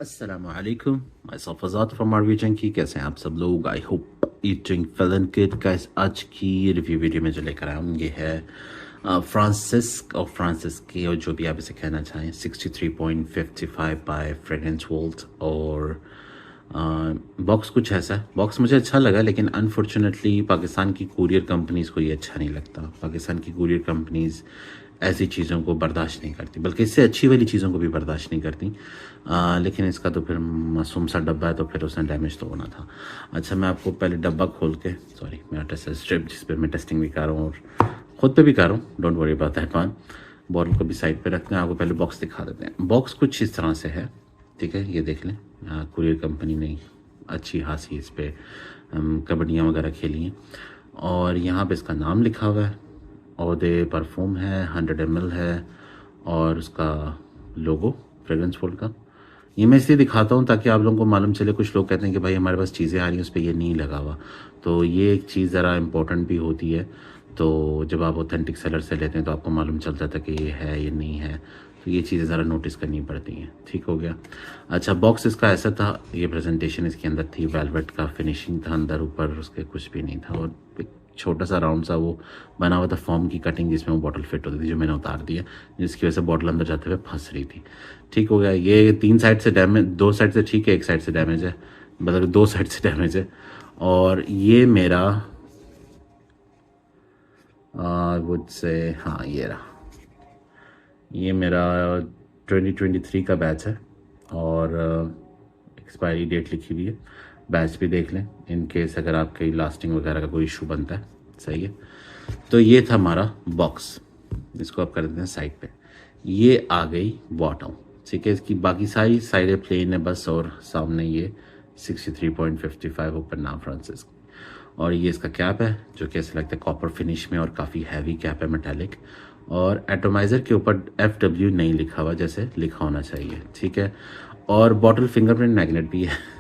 Assalamualaikum. Myself Azad from RV Junkie. कैसे हैं आप सब लोग? आई होप ईटिंग फलन किड गाइस। आज की रिव्यू वीडियो में जो लेकर आया हूँ ये है फ्रांसिस की, और जो भी आप इसे कहना चाहें, 63.55 बाय फ्रेग्रेंस वोल्ट। और बॉक्स कुछ ऐसा है। बॉक्स मुझे अच्छा लगा, लेकिन अनफॉर्चुनेटली पाकिस्तान की कुरियर कंपनीज़ को ये अच्छा नहीं लगता। पाकिस्तान की कुरियर कंपनीज़ ऐसी चीज़ों को बर्दाश्त नहीं करती, बल्कि इससे अच्छी वाली चीज़ों को भी बर्दाश्त नहीं करती। लेकिन इसका तो फिर मासूम सा डब्बा है, तो फिर उसने डैमेज तो होना था। अच्छा, मैं आपको पहले डब्बा खोल के, सॉरी मेरा टेस्ट स्ट्रिप जिस पर मैं टेस्टिंग भी कर रहा हूँ और ख़ुद पे भी कर रहा हूँ, don't worry about that one. Bottle को भी साइड पे रखते हैं। आपको पहले बॉक्स दिखा देते हैं। बॉक्स कुछ इस तरह से है, ठीक है, ये देख लें। कुरियर कंपनी ने अच्छी खासी इस पर कबड्डियाँ वगैरह खेली हैं, और यहाँ पे इसका नाम लिखा हुआ है। औदे परफ्यूम है, 100 ml है, और उसका लोगो फ्रेग्रेंस वोल्ट का। ये मैं इसलिए दिखाता हूँ ताकि आप लोगों को मालूम चले। कुछ लोग कहते हैं कि भाई हमारे पास चीज़ें आ रही हैं उस पर ये नहीं लगा हुआ, तो ये एक चीज़ ज़रा इम्पोर्टेंट भी होती है। तो जब आप ऑथेंटिक सेलर से लेते हैं तो आपको मालूम चलता था कि ये है ये नहीं है, तो ये चीज़ें ज़रा नोटिस करनी पड़ती हैं। ठीक हो गया। अच्छा, बॉक्स इसका ऐसा था, ये प्रेजेंटेशन इसके अंदर थी, वेलवेट का फिनिशिंग था अंदर, ऊपर उसके कुछ भी नहीं था, और एक छोटा सा राउंड सा वो बना हुआ था फॉर्म की कटिंग, जिसमें वो बॉटल फिट होती थी, जो मैंने उतार दिया, जिसकी वजह से बॉटल अंदर जाते हुए फंस रही थी। ठीक हो गया। ये 3 साइड से डैमेज, 2 साइड से ठीक है, 1 साइड से डैमेज है, मतलब 2 साइड से डैमेज है। और ये मेरा वुड से, हाँ ये रहा, ये मेरा 2023 का बैच है, और एक्सपायरी डेट लिखी हुई है। बैच भी देख लें इन केस अगर आपकी लास्टिंग वगैरह का कोई इशू बनता है। सही है। तो ये था हमारा बॉक्स, इसको आप कर देते हैं साइड पे। ये आ गई बॉटम, ठीक है। इसकी बाकी सारी साइडें प्लेन है बस, और सामने ये 63.55 ऊपर नाम फ्रांसिस। और ये इसका कैप है, जो कि ऐसा लगता है कॉपर फिनिश में, और काफ़ी हैवी कैप है, मेटालिक। और एटोमाइज़र के ऊपर FW नहीं लिखा हुआ जैसे लिखा होना चाहिए, ठीक है। और बॉटल फिंगरप्रिंट मैग्नेट भी है।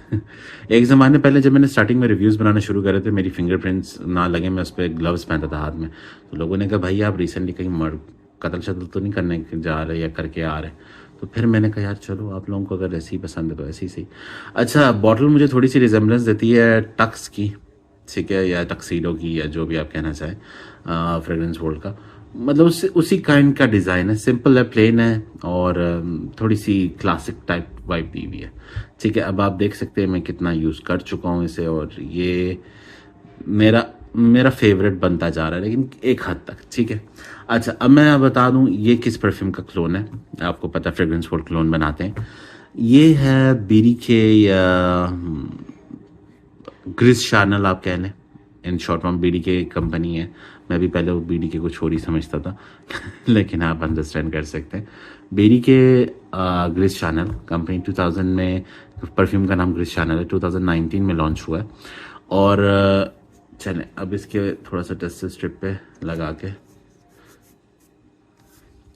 एक ज़माने पहले जब मैंने स्टार्टिंग में रिव्यूज़ बनाना शुरू करे थे, मेरी फिंगरप्रिंट्स ना लगे, मैं उस पर ग्लव्स पहनता था हाथ में, तो लोगों ने कहा भाई आप रिसेंटली कहीं कतल शतल तो नहीं करने जा रहे या करके आ रहे। तो फिर मैंने कहा यार चलो, आप लोगों को अगर ऐसी ही पसंद है तो ऐसी ही सही। अच्छा, बॉटल मुझे थोड़ी सी रिजेम्बलेंस देती है टक्स की, ठीक है, या टक्सीडो की, या जो भी आप कहना चाहें, फ्रेग्रेंस वोल्ट का। मतलब उसी काइंड का डिज़ाइन है, सिंपल है, प्लेन है, और थोड़ी सी क्लासिक टाइप वाइब दी हुई है, ठीक है। अब आप देख सकते हैं मैं कितना यूज़ कर चुका हूँ इसे, और ये मेरा फेवरेट बनता जा रहा है, लेकिन एक हद तक, ठीक है। अच्छा, अब मैं बता दूं ये किस परफ्यूम का क्लोन है। आपको पता है फ्रेग्रेंस वोल्ट क्लोन बनाते हैं। ये है बीडी के, या ग्रिस शैनल आप कह लें, इन शॉर्ट फॉर्म बीडी के कंपनी है। मैं भी पहले वो बीडी के कुछ और ही समझता था लेकिन आप अंडरस्टैंड कर सकते हैं। बीडी के ग्रिस शैनल कंपनी 2000 में, परफ्यूम का नाम ग्रिस शैनल है, 2019 में लॉन्च हुआ है। और चलें अब इसके थोड़ा सा टेस्ट स्ट्रिप पे लगा के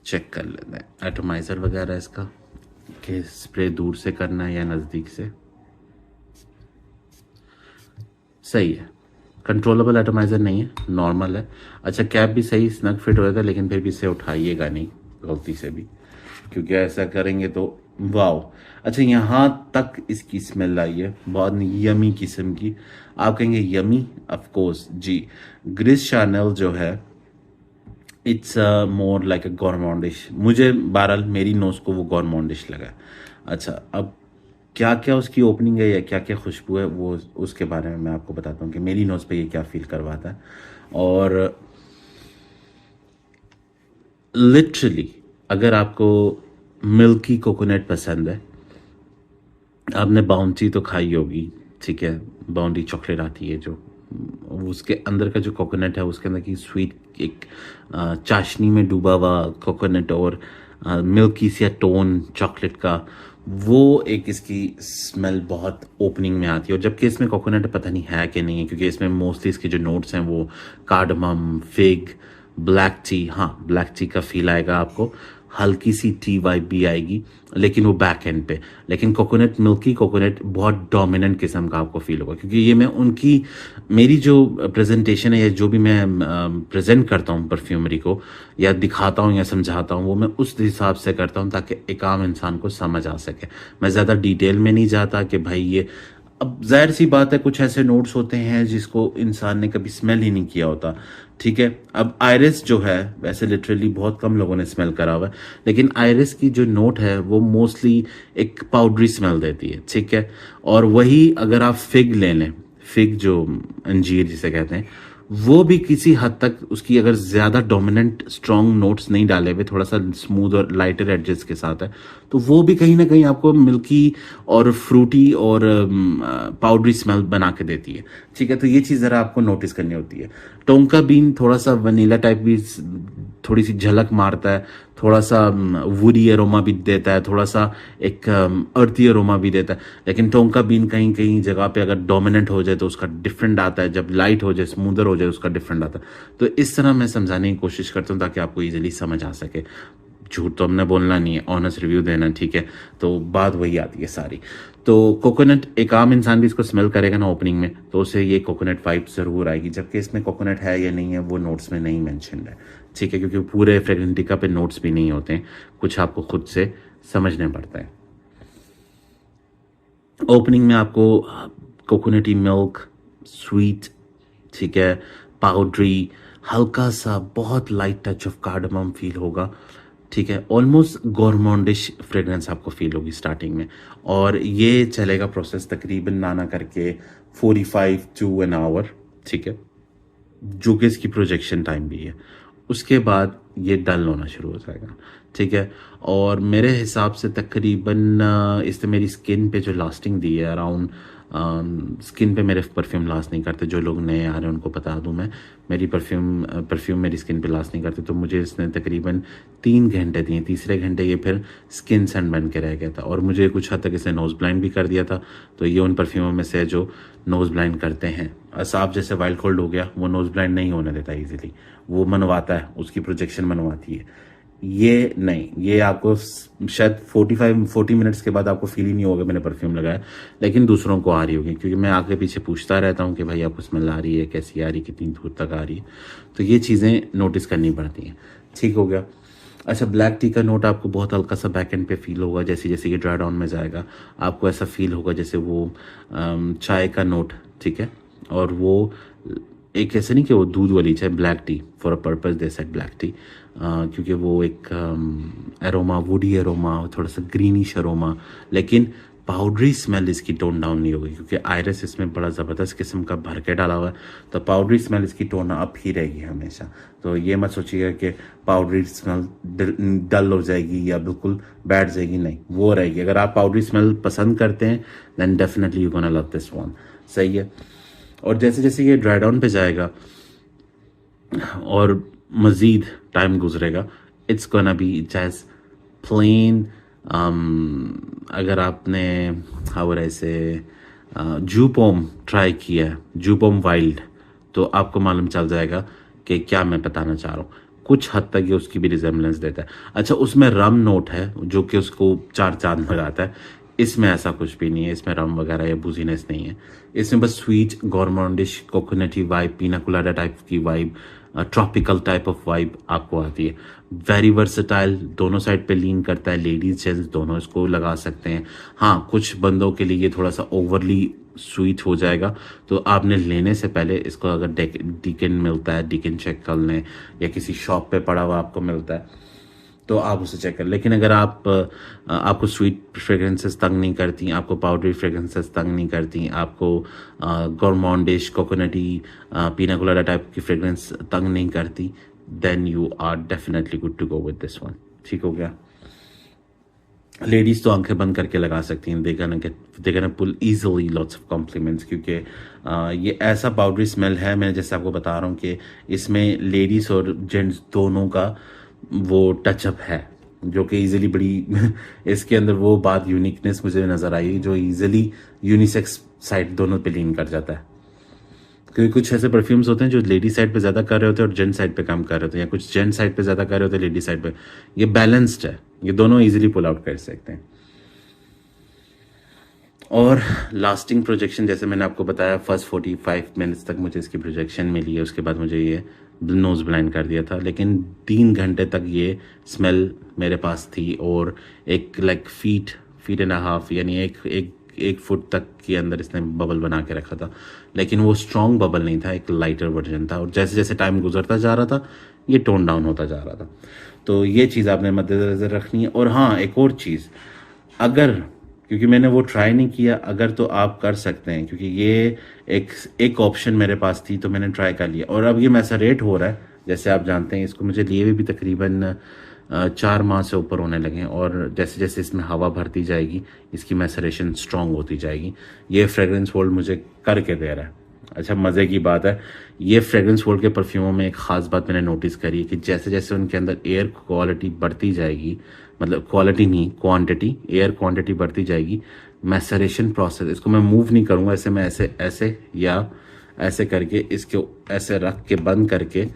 चेक कर लेते हैं एटोमाइज़र वगैरह इसका, कि स्प्रे दूर से करना है या नज़दीक से। सही है, कंट्रोलेबल एटोमाइज़र नहीं है, नॉर्मल है। अच्छा, कैप भी सही स्नग फिट होएगा, लेकिन फिर भी इसे उठाइएगा नहीं गलती से भी, क्योंकि ऐसा करेंगे तो वाओ। अच्छा, यहाँ तक इसकी स्मेल आई है, बहुत यमी किस्म की। आप कहेंगे यमी, ऑफ कोर्स जी। ग्रिस शैनल जो है, इट्स मोर लाइक अ गॉर्मोंडिश। मुझे बहरहाल मेरी नोज को वो गॉर्मोंडिश लगा। अच्छा, अब क्या क्या उसकी ओपनिंग है या क्या क्या खुशबू है, वो उसके बारे में मैं आपको बताता हूँ कि मेरी नोज पे ये क्या फील करवाता है। और लिटरली अगर आपको मिल्की कोकोनट पसंद है, आपने बाउंटी तो खाई होगी, ठीक है, बाउंटी चॉकलेट आती है जो, उसके अंदर का जो कोकोनट है, उसके अंदर की स्वीट एक चाशनी में डूबा हुआ कोकोनट, और मिल्की सी टोन चॉकलेट का, वो एक इसकी स्मेल बहुत ओपनिंग में आती है। और जबकि इसमें कोकोनट पता नहीं है कि नहीं है, क्योंकि इसमें मोस्टली इसके जो नोट्स हैं वो कार्डमम, फिग, ब्लैक टी, हाँ ब्लैक टी का फील आएगा आपको, हल्की सी टी वाइब भी आएगी, लेकिन वो बैक एंड पे। लेकिन कोकोनट, मिल्की कोकोनट बहुत डोमिनेंट किस्म का आपको फील होगा, क्योंकि ये मैं उनकी, मेरी जो प्रेजेंटेशन है या जो भी मैं प्रेजेंट करता हूँ परफ्यूमरी को, या दिखाता हूँ या समझाता हूँ, वो मैं उस हिसाब से करता हूँ ताकि एक आम इंसान को समझ आ सके। मैं ज़्यादा डिटेल में नहीं जाता कि भाई ये, अब जाहिर सी बात है कुछ ऐसे नोट्स होते हैं जिसको इंसान ने कभी स्मेल ही नहीं किया होता, ठीक है। अब आयरिस जो है, वैसे लिटरली बहुत कम लोगों ने स्मेल करा हुआ है, लेकिन आयरिस की जो नोट है वो मोस्टली एक पाउडरी स्मेल देती है, ठीक है। और वही अगर आप फिग ले लें, फिग जो अंजीर जिसे कहते हैं, वो भी किसी हद तक उसकी अगर ज्यादा डोमिनेंट स्ट्रॉन्ग नोट्स नहीं डाले हुए, थोड़ा सा स्मूथ और लाइटर एडजेस के साथ है, तो वो भी कहीं ना कहीं आपको मिल्की और फ्रूटी और पाउडरी स्मेल बना के देती है, ठीक है। तो ये चीज़ ज़रा आपको नोटिस करनी होती है। टोंका बीन थोड़ा सा वनीला टाइप भी थोड़ी सी झलक मारता है, थोड़ा सा वुडी अरोमा भी देता है, थोड़ा सा एक अर्थी अरोमा भी देता है। लेकिन टोंका बीन कहीं कहीं जगह पे अगर डोमिनेंट हो जाए तो उसका डिफरेंट आता है, जब लाइट हो जाए, स्मूदर हो जाए, उसका डिफरेंट आता है। तो इस तरह मैं समझाने की कोशिश करता हूँ ताकि आपको इजीली समझ आ सके। झूठ तो हमने बोलना नहीं है, ऑनेस्ट रिव्यू देना, ठीक है। तो बात वही आती है सारी। तो कोकोनट, एक आम इंसान भी इसको स्मेल करेगा ना ओपनिंग में, तो उसे ये कोकोनट वाइब जरूर आएगी, जबकि इसमें कोकोनट है या नहीं है वो नोट्स में नहीं मेंशन्ड है, ठीक है। क्योंकि पूरे फ्रेग्रेंटिका पे नोट्स भी नहीं होते हैं, कुछ आपको खुद से समझने पड़ता है। ओपनिंग में आपको कोकोनटी मिल्क, स्वीट, ठीक है, पाउडरी, हल्का सा बहुत light touch of cardamom feel होगा, ठीक है। ऑलमोस्ट गोरमोंडिश फ्रेग्रेंस आपको फील होगी स्टार्टिंग में, और ये चलेगा प्रोसेस तकरीबन ना करके 45 to an hour, ठीक है, जो कि इसकी प्रोजेक्शन टाइम भी है। उसके बाद ये डल होना शुरू हो जाएगा, ठीक है। और मेरे हिसाब से तकरीबन इसने मेरी स्किन पे जो लास्टिंग दी है, अराउंड स्किन पे मेरे परफ्यूम लास्ट नहीं करते, जो लोग नए आ रहे हैं उनको बता दूं मैं, मेरी परफ्यूम मेरी स्किन पे लास्ट नहीं करते। तो मुझे इसने तकरीबन 3 घंटे दिए, तीसरे घंटे ये फिर स्किन सन बन के रह गया था, और मुझे कुछ हद तक इसने नोज ब्लाइंड भी कर दिया था। तो ये उन परफ्यूमों में से जो नोज ब्लाइंड करते हैं, असाब जैसे वाइल्ड कोल्ड हो गया, वो नोज ब्लाइंड नहीं होने देता इजीली, वो मनवाता है, उसकी प्रोजेक्शन मनवाती है। ये नहीं, ये आपको शायद 40 मिनट्स के बाद आपको फील ही नहीं होगा मैंने परफ्यूम लगाया, लेकिन दूसरों को आ रही होगी, क्योंकि मैं आगे पीछे पूछता रहता हूँ कि भाई आपको स्मेल आ रही है, कैसी आ रही है, कितनी दूर तक आ रही है। तो ये चीज़ें नोटिस करनी पड़ती हैं, ठीक हो गया। अच्छा, ब्लैक टी का नोट आपको बहुत हल्का सा बैक एंड पे फील होगा, जैसे जैसे ये ड्राई डाउन में जाएगा आपको ऐसा फील होगा जैसे वो चाय का नोट, ठीक है। और वो एक ऐसे नहीं कि वो दूध वाली चाय, black T for a purpose they said black T, क्योंकि वो एक एरोमा, वुडी एरोमा, थोड़ा सा ग्रीनिश एरोमा, लेकिन पाउडरी स्मेल इसकी टोन डाउन नहीं होगी, क्योंकि आयरस इसमें बड़ा ज़बरदस्त किस्म का भर के डाला हुआ है। तो पाउडरी स्मेल इसकी टोन अप ही रहेगी हमेशा। तो ये मत सोचिएगा कि पाउडरी स्मेल डल हो जाएगी या बिल्कुल बैठ जाएगी, नहीं, वो रहेगी। अगर आप पाउडरी स्मेल पसंद करते हैं then definitely you gonna love this one, सही है। और जैसे जैसे ये ड्राई डाउन पे जाएगा और मज़ीद टाइम गुजरेगा, it's gonna be just plain. अगर आपने हाउ ऐसे जूपोम ट्राई किया है, जूपोम वाइल्ड, तो आपको मालूम चल जाएगा कि क्या मैं बताना चाह रहा हूँ। कुछ हद तक ये उसकी भी रिजेम्बलेंस देता है। अच्छा, उसमें रम नोट है जो कि उसको 4 चांद लगाता है, इसमें ऐसा कुछ भी नहीं है, इसमें रम वगैरह या बूजीनेस नहीं है। इसमें बस स्वीट, गोरमोंडिश, कोकोनटी वाइब, पीना कोलाडा टाइप की vibe, tropical type of vibe आपको आती है। वेरी वर्सेटाइल, दोनों साइड पे लीन करता है, लेडीज जेंट्स दोनों इसको लगा सकते हैं। हाँ, कुछ बंदों के लिए ये थोड़ा सा ओवरली स्वीट हो जाएगा, तो आपने लेने से पहले इसको अगर डिकन मिलता है, डिकन चेक कर लें, या किसी शॉप पे पड़ा हुआ आपको मिलता है तो आप उसे चेक करें। लेकिन अगर आपको स्वीट फ्रेग्रेंसेस तंग नहीं करती, आपको पाउडरी फ्रेग्रेंसेस तंग नहीं करती, आपको गोरमोंडिश, कोकोनटी, पीना कोलाडा टाइप की फ्रेग्रेंस तंग नहीं करती, then you are definitely good to go with this one, ठीक हो गया। लेडीज तो आंखें बंद करके लगा सकती हैं, they can pull easily lots of compliments, क्योंकि ये ऐसा पाउडरी स्मेल है, मैं जैसे आपको बता रहा हूँ कि इसमें लेडीज और जेंट्स दोनों का वो टचअप है, जो कि इजीली बड़ी इसके अंदर वो बात यूनिकनेस मुझे नजर आई जो इजीली यूनिसेक्स साइड दोनों पे लीन कर जाता है। क्योंकि कुछ ऐसे परफ्यूम्स होते हैं जो लेडी साइड पे ज़्यादा कर रहे होते हैं और जेंट साइड पे कम कर रहे होते हैं, या कुछ जेंट साइड पे ज़्यादा कर रहे होते हैं लेडी साइड पे। ये बैलेंस्ड है, ये दोनों इजीली पुल आउट कर सकते हैं। और लास्टिंग प्रोजेक्शन जैसे मैंने आपको बताया, फर्स्ट 45 मिनट्स तक मुझे इसकी प्रोजेक्शन मिली है, उसके बाद मुझे ये नोज़ ब्लाइंड कर दिया था, लेकिन 3 घंटे तक ये स्मेल मेरे पास थी। और एक लाइक फीट एंड हाफ, यानी एक फुट तक के अंदर इसने बबल बना के रखा था, लेकिन वो स्ट्रॉन्ग बबल नहीं था, एक लाइटर वर्जन था। और जैसे जैसे टाइम गुजरता जा रहा था ये टोन डाउन होता जा रहा था। तो ये चीज़ आपने मद्देनज़र रखनी है। और हाँ, एक और चीज़, अगर, क्योंकि मैंने वो ट्राई नहीं किया, अगर तो आप कर सकते हैं, क्योंकि ये एक ऑप्शन मेरे पास थी तो मैंने ट्राई कर लिया। और अब ये मैसरेट हो रहा है, जैसे आप जानते हैं, इसको मुझे लिए हुए भी तकरीबन 4 माह से ऊपर होने लगे हैं। और जैसे जैसे इसमें हवा भरती जाएगी इसकी मैसरेशन स्ट्रांग होती जाएगी। ये फ्रेगरेंस वर्ल्ड मुझे करके दे रहा है। अच्छा, मज़े की बात है, ये फ्रेगरेंस वर्ल्ड के परफ्यूमों में एक ख़ास बात मैंने नोटिस करी है कि जैसे जैसे उनके अंदर एयर क्वालिटी बढ़ती जाएगी, मतलब क्वालिटी नहीं क्वांटिटी, एयर क्वांटिटी बढ़ती जाएगी, मैसरेशन प्रोसेस, इसको मैं मूव नहीं करूँगा, ऐसे मैं ऐसे या ऐसे करके इसके ऐसे रख के बंद करके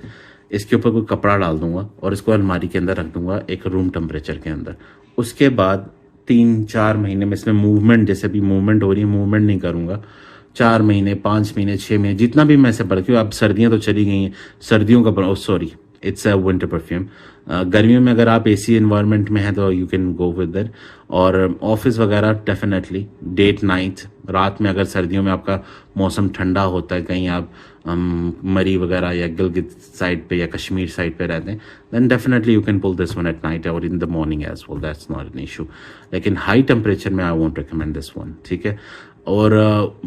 इसके ऊपर कोई कपड़ा डाल दूंगा और इसको अलमारी के अंदर रख दूंगा एक रूम टेम्परेचर के अंदर। उसके बाद 3-4 महीने में इसमें मूवमेंट, जैसे भी मूवमेंट हो रही है, मूवमेंट नहीं करूंगा। 4 महीने, 5 महीने, 6 महीने, जितना भी मैं इसे बढ़, क्योंकि अब सर्दियां तो चली गई हैं, सर्दियों का sorry, it's a winter perfume. गर्मियों में अगर आप एसी एनवायरनमेंट में हैं तो you can go with that. और ऑफिस वगैरह डेफिनेटली डेट नाइट, रात में अगर सर्दियों में आपका मौसम ठंडा होता है, कहीं आप मरी वगैरह या गिलगित साइड पे या कश्मीर साइड पे रहते हैं, then definitely you can pull this one at night और in the morning as well, that's not an issue. लेकिन हाई टेम्परेचर में I won't recommend this one, ठीक है। और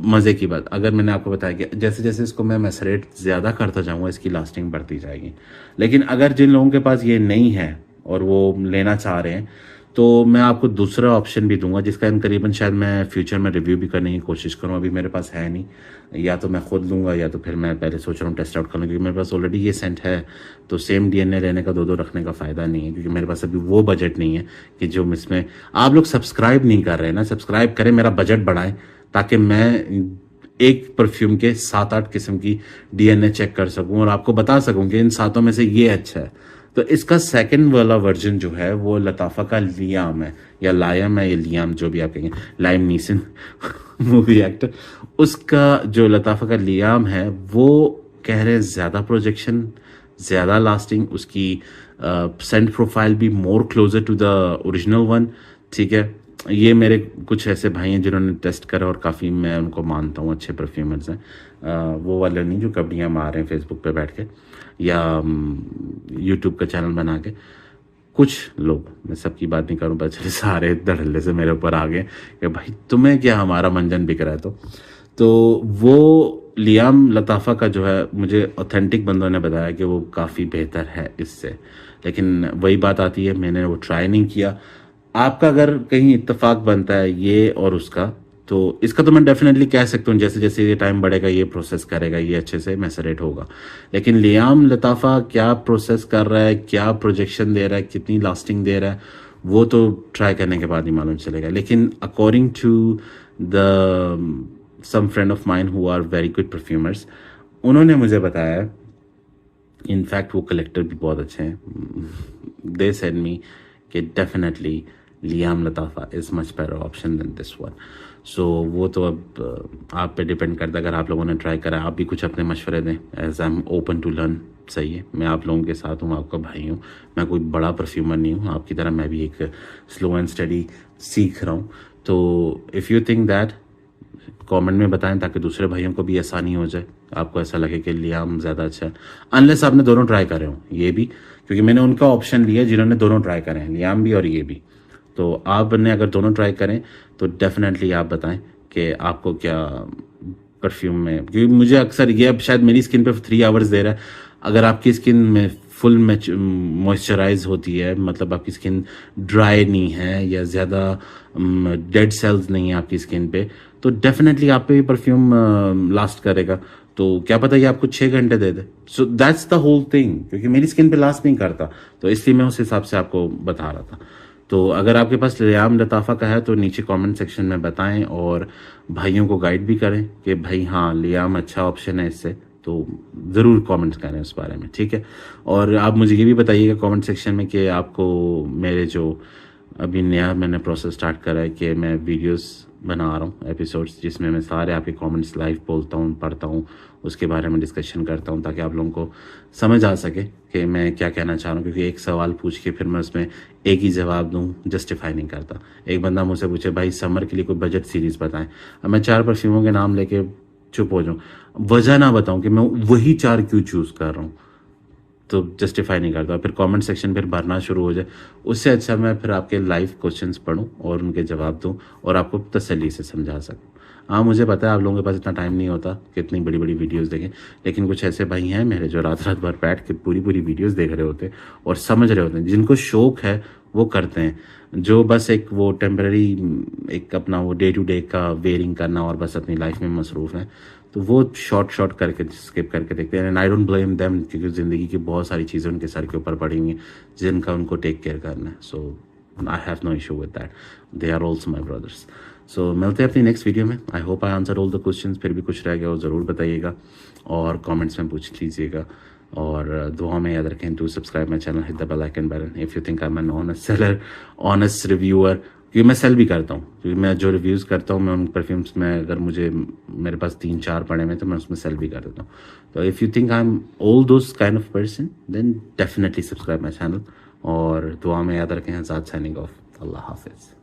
मज़े की बात, अगर मैंने आपको बताया कि जैसे जैसे इसको मैं मैसरेट ज़्यादा करता जाऊँगा इसकी लास्टिंग बढ़ती जाएगी। लेकिन अगर जिन लोगों के पास ये नहीं है और वो लेना चाह रहे हैं, तो मैं आपको दूसरा ऑप्शन भी दूंगा, जिसका इन करीबन शायद मैं फ्यूचर में रिव्यू भी करने की कोशिश करूँ। अभी मेरे पास है नहीं, या तो मैं खुद लूँगा या तो फिर मैं पहले सोच रहा हूँ टेस्ट आउट करने, क्योंकि मेरे पास ऑलरेडी ये सेंट है, तो सेम डीएनए लेने का 2-2 रखने का फ़ायदा नहीं है, क्योंकि मेरे पास अभी वो बजट नहीं है कि जो इसमें आप लोग सब्सक्राइब नहीं कर रहे हैं ना, सब्सक्राइब करें, मेरा बजट बढ़ाएं, ताकि मैं एक परफ्यूम के 7-8 किस्म की डीएनए चेक कर सकूं और आपको बता सकूं कि इन 7 में से ये अच्छा है। तो इसका सेकंड वाला वर्जन जो है वो लताफा का लियाम है, या लायम है, या लियाम, जो भी आप कहेंगे, लाइम नीसन मूवी एक्टर, उसका जो लताफा का लियाम है वो कह रहे हैं ज़्यादा प्रोजेक्शन, ज़्यादा लास्टिंग, उसकी सेंट प्रोफाइल भी more closer to the original one, ठीक है। ये मेरे कुछ ऐसे भाई हैं जिन्होंने टेस्ट करा और काफ़ी मैं उनको मानता हूँ, अच्छे परफ्यूमर्स हैं। वो वाले नहीं जो कबड्डियाँ मार रहे हैं फेसबुक पे बैठ के या यूट्यूब का चैनल बना के। कुछ लोग, मैं सबकी बात नहीं करूँ, बच्चे सारे धड़ल्ले से मेरे ऊपर आ गए कि भाई तुम्हें क्या, हमारा मंजन बिक रहा है। तो वो लियाम लताफ़ा का जो है, मुझे ऑथेंटिक बंदों ने बताया कि वो काफ़ी बेहतर है इससे। लेकिन वही बात आती है, मैंने वो ट्राई नहीं किया। आपका अगर कहीं इत्तेफाक बनता है ये और उसका, तो इसका तो मैं डेफिनेटली कह सकता हूँ जैसे जैसे ये टाइम बढ़ेगा ये प्रोसेस करेगा, ये अच्छे से मैसरेट होगा। लेकिन लियाम लताफ़ा क्या प्रोसेस कर रहा है, क्या प्रोजेक्शन दे रहा है, कितनी लास्टिंग दे रहा है, वो तो ट्राई करने के बाद ही मालूम चलेगा। लेकिन according to the some friend of mine who are very good perfumers, उन्होंने मुझे बताया, इनफैक्ट वो कलेक्टर भी बहुत अच्छे हैं, दे सेड मी कि definitely Liam Lattafa is much better option than this one. So वो तो अब आप पे डिपेंड करता है, अगर आप लोगों ने ट्राई करा, आप भी कुछ अपने मशवरे दें, as I am open to learn. सही है, मैं आप लोगों के साथ हूँ, आपका भाई हूँ, मैं कोई बड़ा परफ्यूमर नहीं हूँ, आपकी तरह मैं भी एक स्लो एंड स्टडी सीख रहा हूँ। तो if you think that, comment में बताएं ताकि दूसरे भाइयों को भी आसानी हो जाए, आपको ऐसा लगे कि लियाम ज़्यादा अच्छा है, अनलेस आपने दोनों ट्राई करे हों। ये भी, क्योंकि मैंने उनका ऑप्शन लिया जिन्होंने दोनों ट्राई करें, लियाम भी और ये भी। तो आपने अगर दोनों ट्राई करें तो डेफिनेटली आप बताएं कि आपको क्या परफ्यूम में, क्योंकि मुझे अक्सर ये, अब शायद मेरी स्किन पे 3 आवर्स दे रहा है, अगर आपकी स्किन में फुल मॉइस्चराइज होती है, मतलब आपकी स्किन ड्राई नहीं है या ज़्यादा डेड सेल्स नहीं है आपकी स्किन पे, तो डेफिनेटली आप पे भी परफ्यूम लास्ट करेगा। तो क्या पता ये आपको 6 घंटे दे दे। So that's the whole thing, क्योंकि मेरी स्किन पे लास्ट नहीं करता, तो इसलिए मैं उस हिसाब से आपको बता रहा था। तो अगर आपके पास लियाम लताफ़ा का है तो नीचे कमेंट सेक्शन में बताएं और भाइयों को गाइड भी करें कि भाई हाँ लियाम अच्छा ऑप्शन है इससे, तो ज़रूर कमेंट करें उस बारे में, ठीक है। और आप मुझे ये भी बताइएगा कमेंट सेक्शन में कि आपको मेरे जो अभी नया मैंने प्रोसेस स्टार्ट करा है कि मैं वीडियोस बना रहा हूँ एपिसोड्स, जिसमें मैं सारे आपके कमेंट्स लाइव बोलता हूँ, पढ़ता हूँ, उसके बारे में डिस्कशन करता हूँ, ताकि आप लोगों को समझ आ सके कि मैं क्या कहना चाह रहा हूँ। क्योंकि एक सवाल पूछ के फिर मैं उसमें एक ही जवाब दूँ जस्टिफाई नहीं करता। एक बंदा मुझसे पूछे भाई समर के लिए कोई बजट सीरीज़ बताएं, अब मैं 4 परफ्यूमों के नाम लेके चुप हो जाऊँ, वजह ना बताऊँ कि मैं वही 4 क्यों चूज़ कर रहा हूँ, तो जस्टिफाई नहीं करता, फिर कमेंट सेक्शन फिर भरना शुरू हो जाए। उससे अच्छा मैं फिर आपके लाइव क्वेश्चंस पढूं और उनके जवाब दूं और आपको तसल्ली से समझा सकूं। हाँ मुझे पता है आप लोगों के पास इतना टाइम नहीं होता कि इतनी बड़ी बड़ी वीडियोस देखें, लेकिन कुछ ऐसे भाई हैं मेरे जो रात रात भर बैठ के पूरी पूरी वीडियोस देख रहे होते हैं और समझ रहे होते हैं। जिनको शौक है वो करते हैं, जो बस एक वो टेम्पररी एक अपना वो डे टू डे का वेयरिंग करना और बस अपनी लाइफ में मसरूफ़ हैं, तो वो शॉर्ट करके स्किप करके देखते हैं। And I don't blame them, क्योंकि ज़िंदगी की बहुत सारी चीज़ें उनके सर के ऊपर पड़ी हुई हैं जिनका उनको टेक केयर करना है। So I have no issue with that, they are also my brothers. So मिलते हैं अपनी नेक्स्ट वीडियो में। I hope I answer all the questions. फिर भी कुछ रह गया हो ज़रूर बताइएगा और कमेंट्स में पूछ लीजिएगा। और दुआ में याद रखें to subscribe my channel, hit the bell icon button if you think I am an honest seller, honest reviewer, क्योंकि मैं सेल भी करता हूँ। क्योंकि मैं जो रिव्यूज़ करता हूँ मैं उन परफ्यूम्स में अगर मुझे मेरे पास 3-4 पड़े हुए तो मैं उसमें सेल भी कर देता हूँ। तो if you think I am all those kind of person then definitely subscribe my channel. और दुआ में याद रखें। आज़ाद साइनिंग ऑफ। अल्लाह हाफिज़।